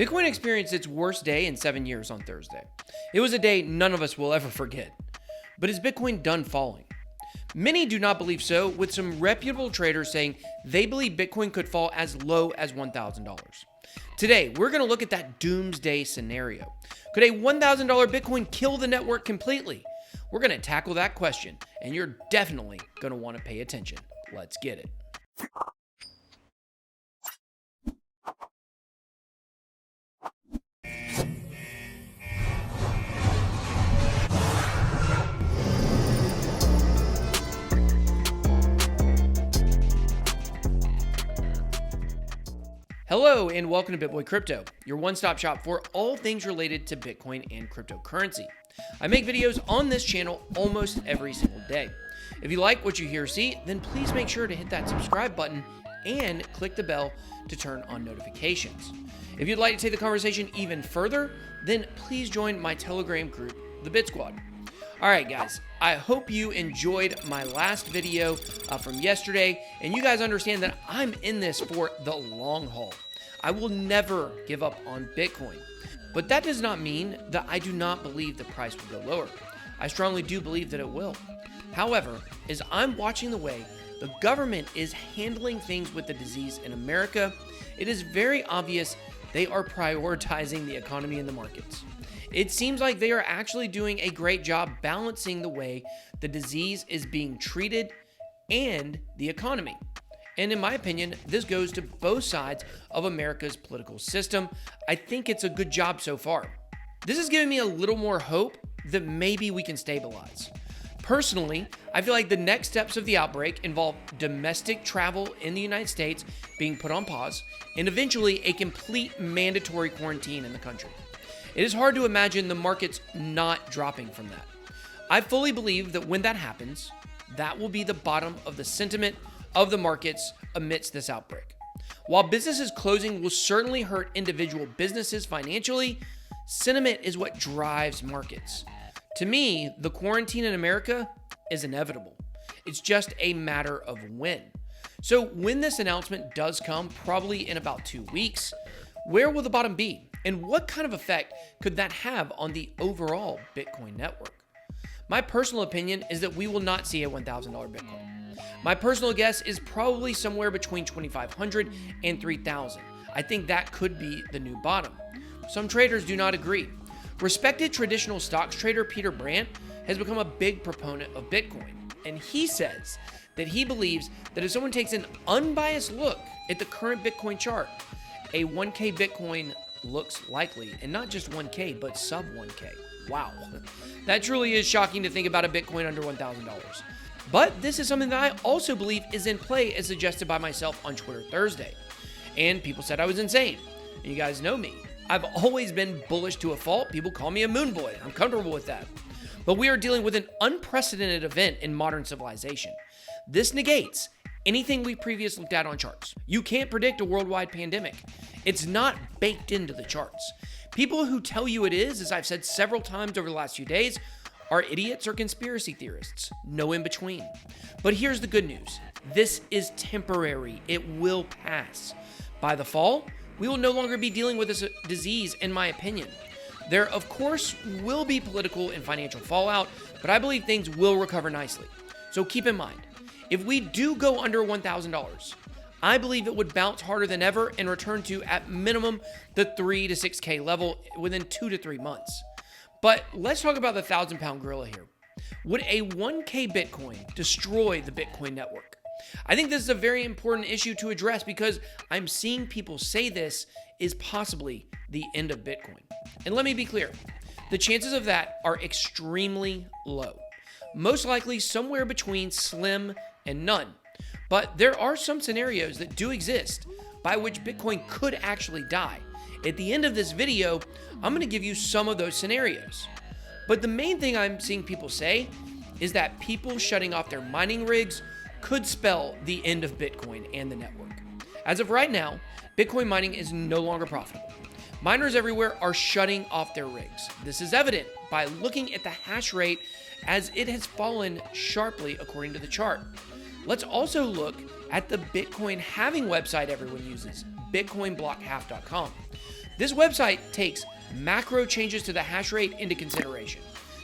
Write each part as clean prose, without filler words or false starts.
Bitcoin experienced its worst day in 7 years on Thursday. It was a day none of us will ever forget. But is Bitcoin done falling? Many do not believe so, with some reputable traders saying they believe Bitcoin could fall as low as $1,000. Today, we're going to look at that doomsday scenario. Could a $1,000 Bitcoin kill the network completely? We're going to tackle that question, and you're definitely going to want to pay attention. Let's get it. Hello and welcome to BitBoyCrypto, your one-stop shop for all things related to Bitcoin and cryptocurrency. I make videos on this channel almost every single day. If you like what you hear or see, then please make sure to hit that subscribe button and click the bell to turn on notifications. If you'd like to take the conversation even further, then please join my Telegram group, the Bit Squad. All right, guys, I hope you enjoyed my last video from yesterday, and you guys understand that I'm in this for the long haul. I will never give up on Bitcoin, but that does not mean that I do not believe the price will go lower. I strongly do believe that it will. However, as I'm watching the way the government is handling things with the disease in America, it is very obvious they are prioritizing the economy and the markets. It seems like they are actually doing a great job balancing the way the disease is being treated and the economy. And in my opinion, this goes to both sides of America's political system. I think it's a good job so far. This has given me a little more hope that maybe we can stabilize. Personally, I feel like the next steps of the outbreak involve domestic travel in the United States being put on pause and eventually a complete mandatory quarantine in the country. It is hard to imagine the markets not dropping from that. I fully believe that when that happens, that will be the bottom of the sentiment of the markets amidst this outbreak. While businesses closing will certainly hurt individual businesses financially, sentiment is what drives markets. To me, the quarantine in America is inevitable. It's just a matter of when. So when this announcement does come, probably in about 2 weeks, where will the bottom be? And what kind of effect could that have on the overall Bitcoin network? My personal opinion is that we will not see a $1,000 Bitcoin. My personal guess is probably somewhere between $2,500 and $3,000. I think that could be the new bottom. Some traders do not agree. Respected traditional stocks trader Peter Brandt has become a big proponent of Bitcoin, and he says that he believes that if someone takes an unbiased look at the current Bitcoin chart, a 1K Bitcoin looks likely, and not just 1K, but sub 1K. Wow. That truly is shocking to think about a Bitcoin under $1,000. But this is something that I also believe is in play as suggested by myself on Twitter Thursday. And people said I was insane. And you guys know me. I've always been bullish to a fault. People call me a moon boy. I'm comfortable with that. But we are dealing with an unprecedented event in modern civilization. This negates anything we previously looked at on charts. You can't predict a worldwide pandemic. It's not baked into the charts. People who tell you it is, as I've said several times over the last few days, are idiots or conspiracy theorists. No in between. But here's the good news. This is temporary. It will pass. By the fall, we will no longer be dealing with this disease, in my opinion. There, of course, will be political and financial fallout, but I believe things will recover nicely. So keep in mind, if we do go under $1,000, I believe it would bounce harder than ever and return to, at minimum, the 3 to 6K level within 2 to 3 months. But let's talk about the 1,000-pound gorilla here. Would a 1K Bitcoin destroy the Bitcoin network? I think this is a very important issue to address because I'm seeing people say this is possibly the end of Bitcoin. And let me be clear, the chances of that are extremely low. Most likely somewhere between slim and none. But there are some scenarios that do exist by which Bitcoin could actually die. At the end of this video, I'm going to give you some of those scenarios. But the main thing I'm seeing people say is that people shutting off their mining rigs could spell the end of Bitcoin and the network. As of right now, Bitcoin mining is no longer profitable. Miners everywhere are shutting off their rigs. This is evident by looking at the hash rate as it has fallen sharply according to the chart. Let's also look at the Bitcoin halving website everyone uses, bitcoinblockhalf.com. This website takes macro changes to the hash rate into consideration.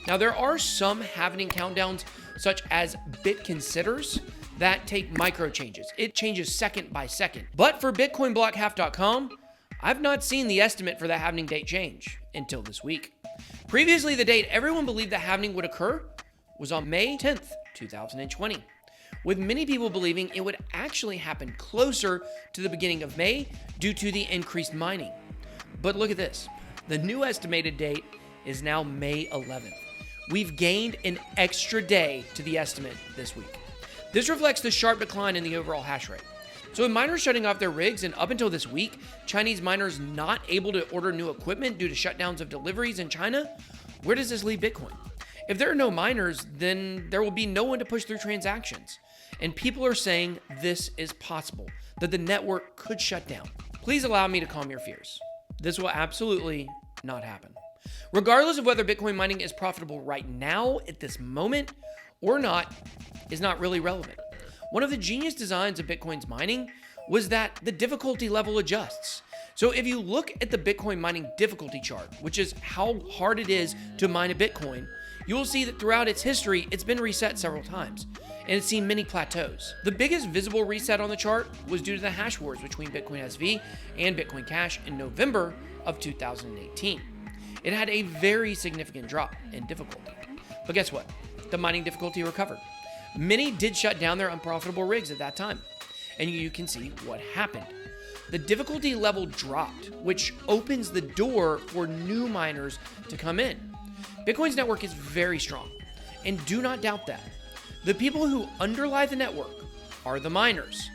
Now, there are some halvening countdowns, such as BitConsiders, that take micro changes. It changes second by second. But for BitcoinBlockHalf.com, I've not seen the estimate for the halvening date change until this week. Previously, the date everyone believed the halvening would occur was on May 10th, 2020, with many people believing it would actually happen closer to the beginning of May due to the increased mining. But look at this. The new estimated date is now May 11th. We've gained an extra day to the estimate this week. This reflects the sharp decline in the overall hash rate. So with miners shutting off their rigs, and up until this week, Chinese miners not able to order new equipment due to shutdowns of deliveries in China, where does this leave Bitcoin? If there are no miners, then there will be no one to push through transactions. And people are saying this is possible, that the network could shut down. Please allow me to calm your fears. This will absolutely not happen. Regardless of whether Bitcoin mining is profitable right now at this moment or not, is not really relevant. One of the genius designs of Bitcoin's mining was that the difficulty level adjusts. So if you look at the Bitcoin mining difficulty chart, which is how hard it is to mine a Bitcoin, you will see that throughout its history, it's been reset several times, and it's seen many plateaus. The biggest visible reset on the chart was due to the hash wars between Bitcoin SV and Bitcoin Cash in November of 2018. It had a very significant drop in difficulty. But guess what? The mining difficulty recovered. Many did shut down their unprofitable rigs at that time, and you can see what happened. The difficulty level dropped, which opens the door for new miners to come in. Bitcoin's network is very strong, and do not doubt that. The people who underlie the network are the miners,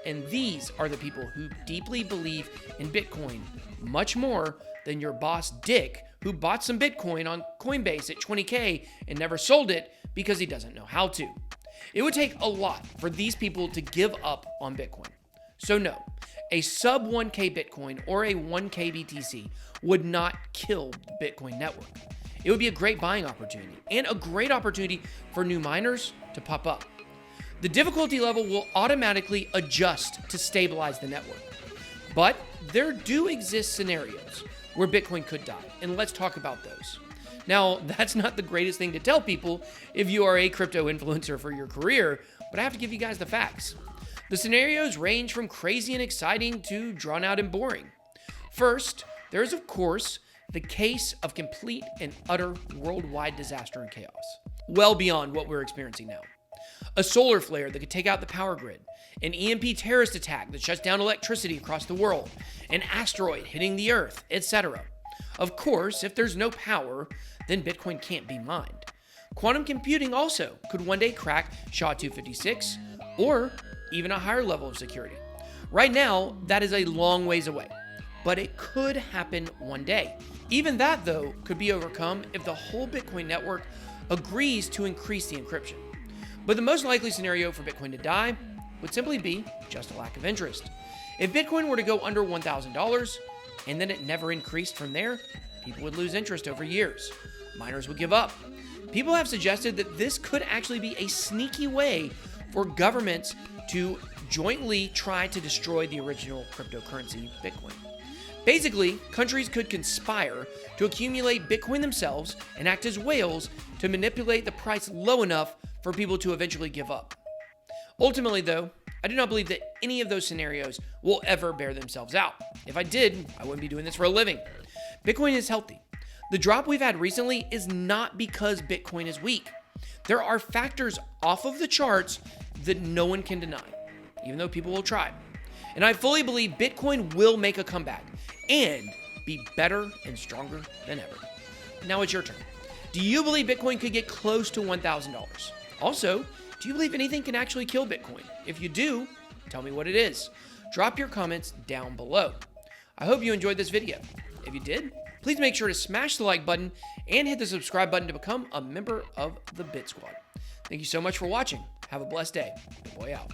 and these are the people who deeply believe in Bitcoin much more than your boss Dick, who bought some Bitcoin on Coinbase at 20K and never sold it because he doesn't know how to. It would take a lot for these people to give up on Bitcoin. So no, a sub 1K Bitcoin or a 1K BTC would not kill the Bitcoin network. It would be a great buying opportunity and a great opportunity for new miners to pop up. The difficulty level will automatically adjust to stabilize the network. But there do exist scenarios where Bitcoin could die, and let's talk about those. Now, that's not the greatest thing to tell people if you are a crypto influencer for your career, but I have to give you guys the facts. The scenarios range from crazy and exciting to drawn out and boring. First, there is, of course, the case of complete and utter worldwide disaster and chaos, well beyond what we're experiencing now. A solar flare that could take out the power grid, an EMP terrorist attack that shuts down electricity across the world, an asteroid hitting the Earth, etc. Of course, if there's no power, then Bitcoin can't be mined. Quantum computing also could one day crack SHA-256 or even a higher level of security. Right now, that is a long ways away, but it could happen one day. Even that, though, could be overcome if the whole Bitcoin network agrees to increase the encryption. But the most likely scenario for Bitcoin to die would simply be just a lack of interest. If Bitcoin were to go under $1,000 and then it never increased from there, people would lose interest over years. Miners would give up. People have suggested that this could actually be a sneaky way for governments to jointly try to destroy the original cryptocurrency, Bitcoin. Basically, countries could conspire to accumulate Bitcoin themselves and act as whales to manipulate the price low enough for people to eventually give up. Ultimately, though, I do not believe that any of those scenarios will ever bear themselves out. If I did, I wouldn't be doing this for a living. Bitcoin is healthy. The drop we've had recently is not because Bitcoin is weak. There are factors off of the charts that no one can deny, even though people will try. And I fully believe Bitcoin will make a comeback and be better and stronger than ever. Now it's your turn. Do you believe Bitcoin could get close to $1,000? Also, do you believe anything can actually kill Bitcoin? If you do, tell me what it is. Drop your comments down below. I hope you enjoyed this video. If you did, please make sure to smash the like button and hit the subscribe button to become a member of the Bit Squad. Thank you so much for watching. Have a blessed day. BitBoy out.